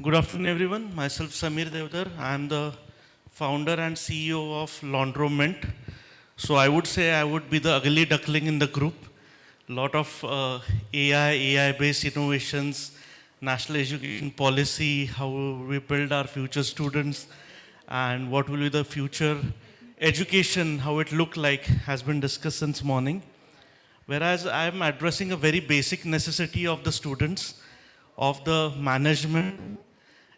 Good afternoon, everyone. Myself, Samir Devdar. I am the founder and CEO of Laundroment. So I would say I would be the ugly duckling in the group. Lot of AI-based innovations, national education policy, how we build our future students, and what will be the future education, how it look like, has been discussed since morning. Whereas I am addressing a very basic necessity of the students, of the management,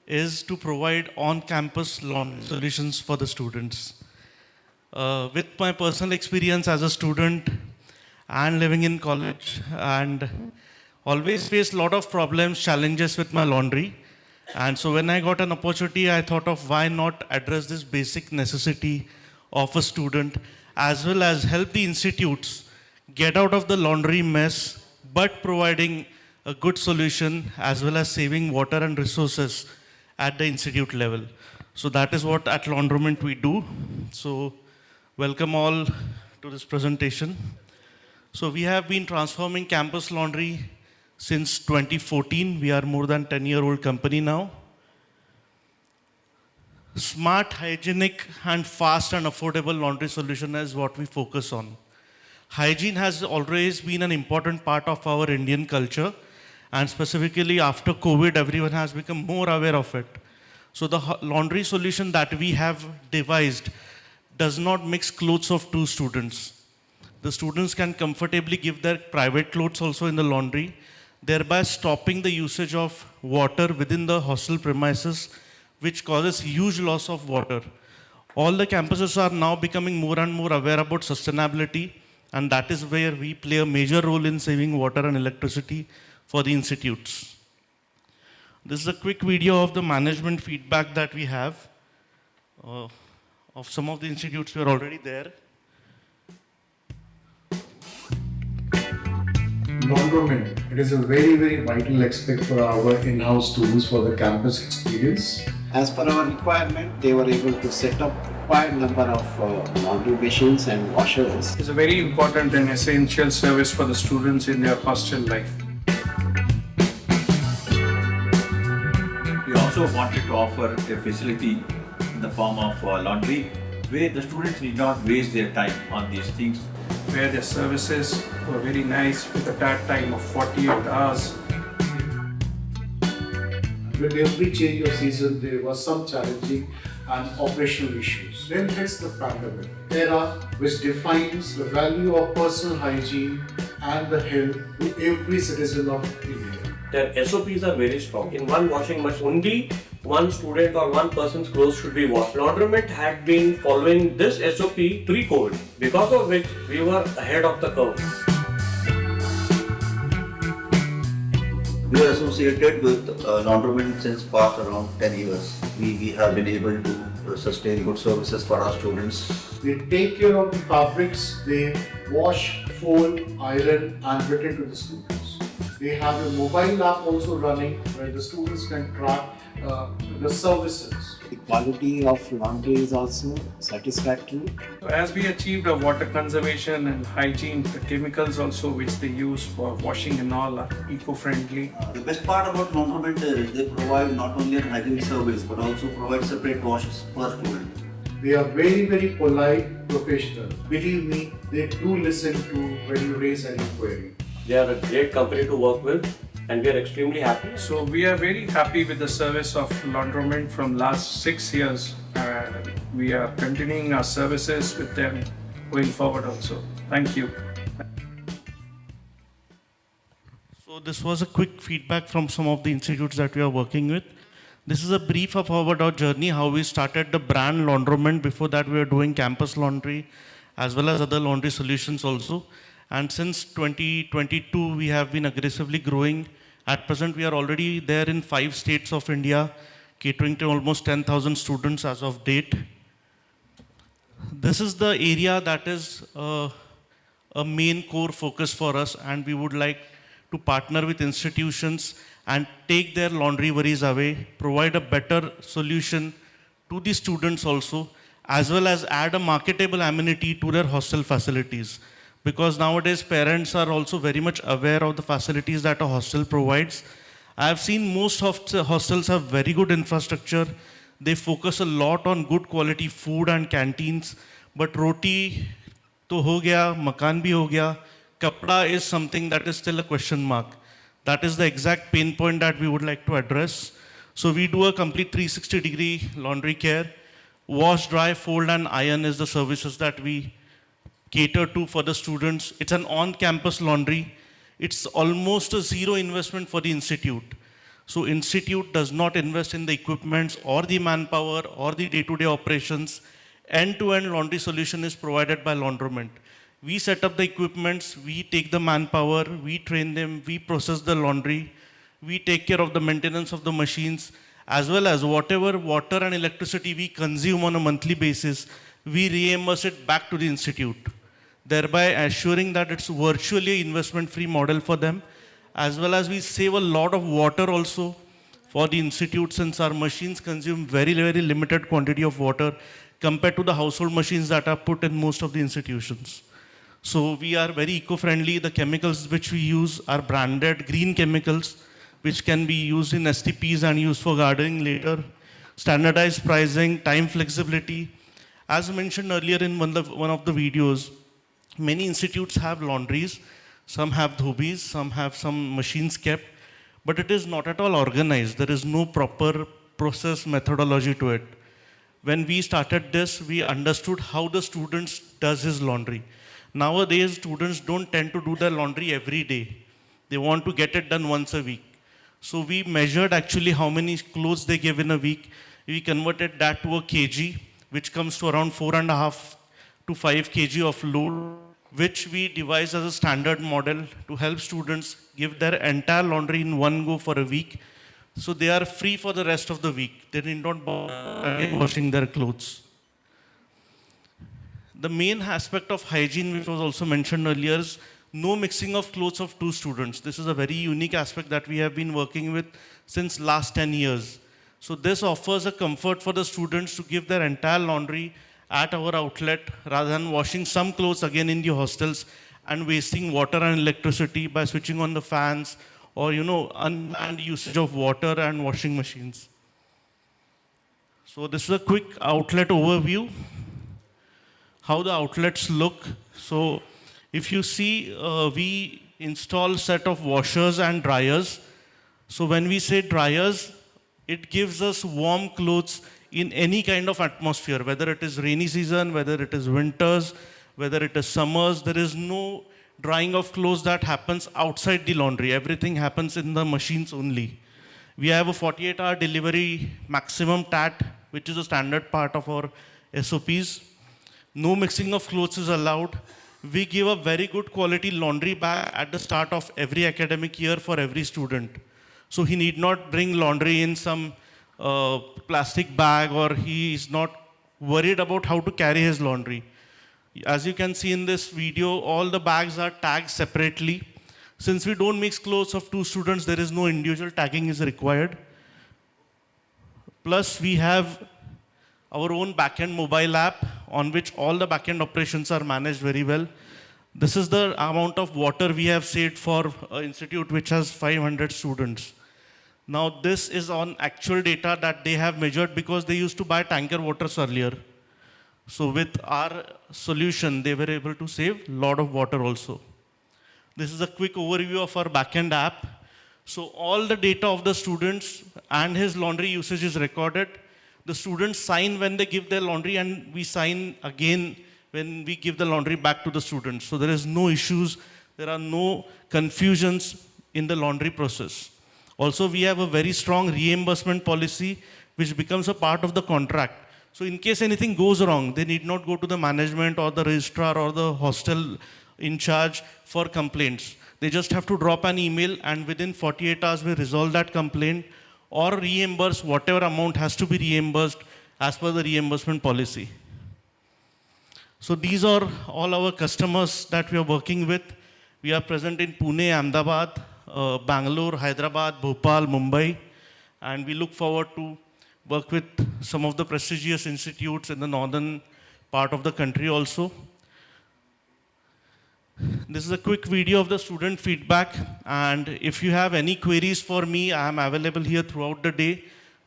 is to provide on-campus launch solutions for the students. With my personal experience as a student and living in college, and always faced a lot of problems, challenges with my laundry. And so when I got an opportunity, I thought of why not address this basic necessity of a student, as well as help the institutes get out of the laundry mess, but providing a good solution as well as saving water and resources at the institute level. So that is what at Laundroment we do. So welcome all to this presentation. So we have been transforming campus laundry since 2014. We are more than 10-year-old company now. Smart, hygienic, and fast and affordable laundry solution is what we focus on. Hygiene has always been an important part of our Indian culture, and specifically after COVID, everyone has become more aware of it. So the laundry solution that we have devised does not mix clothes of two students. The students can comfortably give their private clothes also in the laundry, thereby stopping the usage of water within the hostel premises, which causes huge loss of water. All the campuses are now becoming more and more aware about sustainability, and that is where we play a major role in saving water and electricity for the institutes. This is a quick video of the management feedback that we have of some of the institutes who are already there. Non-government, it is a very vital aspect for our in-house students for the campus experience. As per our requirement, they were able to set up required number of laundry machines and washers. It's a very important and essential service for the students in their hostel life. We also wanted to offer a facility in the form of laundry where the students need not waste their time on these things. Where their services were very nice with a tag time of 48 hours. With every change of season, there was some challenging and operational issues. Then hits the pandemic era, which defines the value of personal hygiene and the health to every citizen of India. Their SOPs are very strong. In one washing machine, only one student or one person's clothes should be washed. Laundromat had been following this SOP pre-COVID, because of which we were ahead of the curve. We are associated with Laundromat since past around 10 years. We have been able to sustain good services for our students. They take care of the fabrics, they wash, fold, iron and return to the students. They have a mobile app also running where the students can track the services. The quality of laundry is also satisfactory. So as we achieved a water conservation and hygiene, the chemicals also which they use for washing and all are eco-friendly. The best part about Laundromat is they provide not only a hygiene service but also provide separate washes per student. They are very polite, professional. Believe me, they do listen to when you raise any query. They are a great company to work with, and we are extremely happy. So we are very happy with the service of Laundromat from last 6 years. We are continuing our services with them going forward also. Thank you. So this was a quick feedback from some of the institutes that we are working with. This is a brief of our journey, how we started the brand Laundromat. Before that, we were doing campus laundry as well as other laundry solutions also. And since 2022, we have been aggressively growing. At present, we are already there in 5 states of India, catering to almost 10,000 students as of date. This is the area that is a main core focus for us, and we would like to partner with institutions and take their laundry worries away, provide a better solution to the students also, as well as add a marketable amenity to their hostel facilities. Because nowadays parents are also very much aware of the facilities that a hostel provides, I have seen most of the hostels have very good infrastructure. They focus a lot on good quality food and canteens. But roti to ho gaya, makan bhi ho gaya, kapda is something that is still a question mark. That is the exact pain point that we would like to address. So we do a complete 360-degree laundry care. Wash, dry, fold, and iron is the services that we cater to for the students. It's an on-campus laundry. It's almost a zero investment for the institute. So institute does not invest in the equipments or the manpower or the day-to-day operations. End-to-end laundry solution is provided by Laundromat. We set up the equipments, we take the manpower, we train them, we process the laundry, we take care of the maintenance of the machines, as well as whatever water and electricity we consume on a monthly basis, we reimburse it back to the institute, thereby assuring that it's virtually an investment-free model for them, as well as we save a lot of water also for the institute, since our machines consume very, very limited quantity of water compared to the household machines that are put in most of the institutions. So we are very eco-friendly. The chemicals which we use are branded green chemicals, which can be used in STPs and used for gardening later. Standardized pricing, time flexibility. As mentioned earlier in one of the videos, many institutes have laundries, some have dhobis, some have some machines kept, but it is not at all organized. There is no proper process methodology to it. When we started this, we understood how the students does his laundry. Nowadays, students don't tend to do their laundry every day. They want to get it done once a week. So we measured actually how many clothes they give in a week. We converted that to a kg, which comes to around 4.5 to 5 kg of load, which we devised as a standard model to help students give their entire laundry in one go for a week. So they are free for the rest of the week. They need not bother washing their clothes. The main aspect of hygiene, which was also mentioned earlier, is no mixing of clothes of two students. This is a very unique aspect that we have been working with since last 10 years. So this offers a comfort for the students to give their entire laundry at our outlet rather than washing some clothes again in the hostels and wasting water and electricity by switching on the fans or unplanned usage of water and washing machines. So this is a quick outlet overview. How the outlets look. So if you see, we install set of washers and dryers. So when we say dryers, it gives us warm clothes in any kind of atmosphere, whether it is rainy season, whether it is winters, whether it is summers. There is no drying of clothes that happens outside the laundry. Everything happens in the machines only. We have a 48-hour delivery maximum TAT, which is a standard part of our SOPs. No mixing of clothes is allowed. We give a very good quality laundry bag at the start of every academic year for every student. So he need not bring laundry in some plastic bag, or he is not worried about how to carry his laundry. As you can see in this video, all the bags are tagged separately. Since we don't mix clothes of two students, there is no individual tagging is required. Plus, we have our own backend mobile app on which all the backend operations are managed very well. This is the amount of water we have saved for an institute which has 500 students. Now this is on actual data that they have measured because they used to buy tanker waters earlier. So with our solution, they were able to save a lot of water also. This is a quick overview of our backend app. So all the data of the students and his laundry usage is recorded. The students sign when they give their laundry, and we sign again when we give the laundry back to the students. So there is no issues, there are no confusions in the laundry process. Also, we have a very strong reimbursement policy which becomes a part of the contract. So in case anything goes wrong, they need not go to the management or the registrar or the hostel in charge for complaints. They just have to drop an email, and within 48 hours we resolve that complaint or reimburse whatever amount has to be reimbursed as per the reimbursement policy. So these are all our customers that we are working with. We are present in Pune, Ahmedabad, Bangalore, Hyderabad, Bhopal, Mumbai, and we look forward to work with some of the prestigious institutes in the northern part of the country also. This is a quick video of the student feedback, and if you have any queries for me, I am available here throughout the day.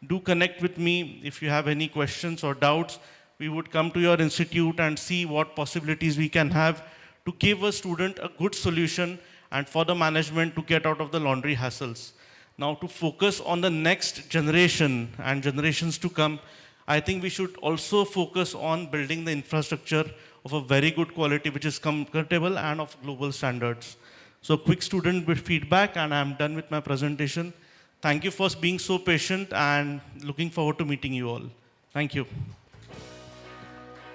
Do connect with me if you have any questions or doubts. We would come to your institute and see what possibilities we can have to give a student a good solution and for the management to get out of the laundry hassles. Now, to focus on the next generation and generations to come, I think we should also focus on building the infrastructure of a very good quality, which is compatible and of global standards. So quick student feedback, and I'm done with my presentation. Thank you for being so patient and looking forward to meeting you all. Thank you.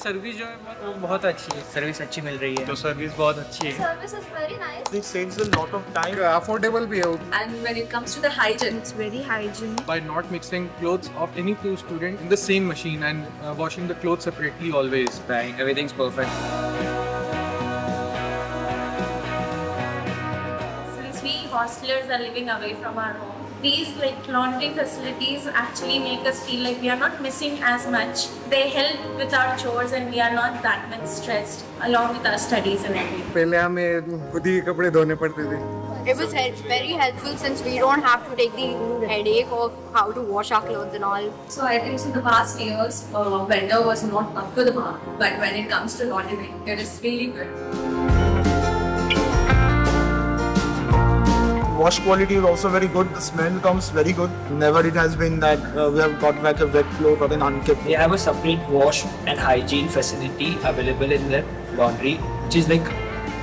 Service जो है वो बहुत अच्छी है, service अच्छी मिल रही है, तो सर्विस बहुत अच्छी है. Service is very nice. It saves a lot of time Affordable भी है. And when it comes to the hygiene, it's very hygienic. by not mixing clothes of any two student in the same machine and washing the clothes separately always. Right, everything's perfect. Since we hostelers are living away from our home, these like laundry facilities actually make us feel like we are not missing as much. They help with our chores and we are not that much stressed along with our studies and everything. पहले हमें खुद ही कपड़े धोने पड़ते थे. It was very helpful since we don't have to take the headache of how to wash our clothes and all. So I think in the past years, vendor was not up to the mark. But when it comes to laundry, it is really good. Wash quality is also very good. The smell comes very good. Never it has been that we have got like a wet cloth or an unkept. They have a separate wash and hygiene facility available in their laundry, which is like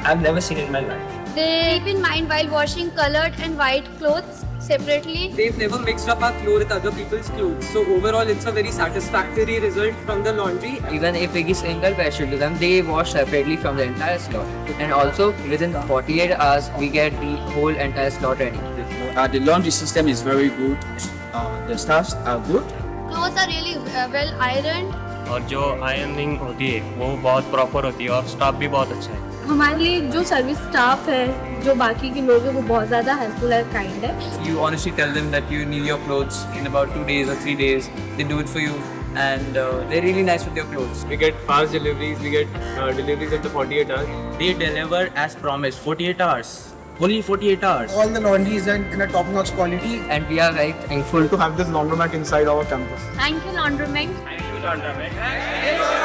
I've never seen in my life. They keep in mind while washing colored and white clothes separately. They've never mixed up our clothes with other people's clothes. So overall, it's a very satisfactory result from the laundry. Even if we give single pair to them, they wash separately from the entire slot. And also within 48 hours, we get the whole entire slot ready. The laundry system is very good. The staffs are good. Clothes are really well ironed. और जो ironing होती है वो बहुत proper होती है और staff भी बहुत अच्छा है. हमारे लिए जो सर्विस स्टाफ है, जो बाकी के लोग हैं, वो बहुत ज़्यादा हेल्पफुल और काइंड है. You honestly tell them that you need your clothes in about 2 days or 3 days. They do it for you. And they're really nice with your clothes. We get fast deliveries. We get deliveries after 48 hours. They deliver as promised, 48 hours. Only 48 hours. All the laundry is in a top-notch quality. And we are very thankful To have this laundromat inside our campus. Thank you, Laundromat. Thank you, Laundromat.